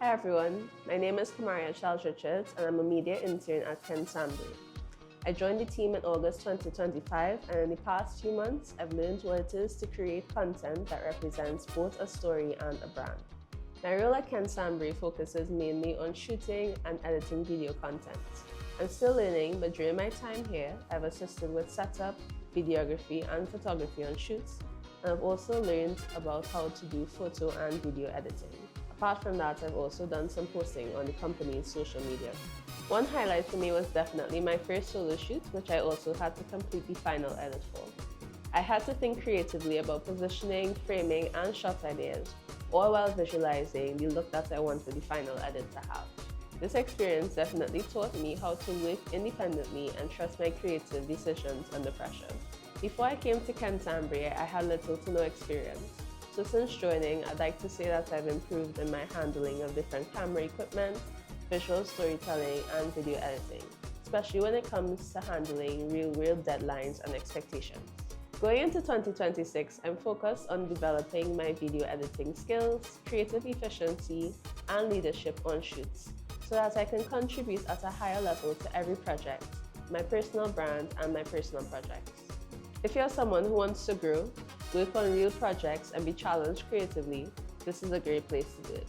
Hi everyone, my name is Charles Richards and I'm a media intern at Kensambury. I joined the team in August 2025 and in the past few months I've learned what it is to create content that represents both a story and a brand. My role at Kensambury focuses mainly on shooting and editing video content. I'm still learning, but during my time here I've assisted with setup, videography and photography on shoots, and I've also learned about how to do photo and video editing. Apart from that, I've also done some posting on the company's social media. One highlight for me was definitely my first solo shoot, which I also had to complete the final edit for. I had to think creatively about positioning, framing, and shot ideas, all while visualizing the look that I wanted the final edit to have. This experience definitely taught me how to work independently and trust my creative decisions under pressure. Before I came to Kensambury, I had little to no experience. So since joining, I'd like to say that I've improved in my handling of different camera equipment, visual storytelling, and video editing, especially when it comes to handling real-world deadlines and expectations. Going into 2026, I'm focused on developing my video editing skills, creative efficiency, and leadership on shoots, so that I can contribute at a higher level to every project, my personal brand, and my personal projects. If you're someone who wants to grow, work on real projects, and be challenged creatively, this is a great place to do it.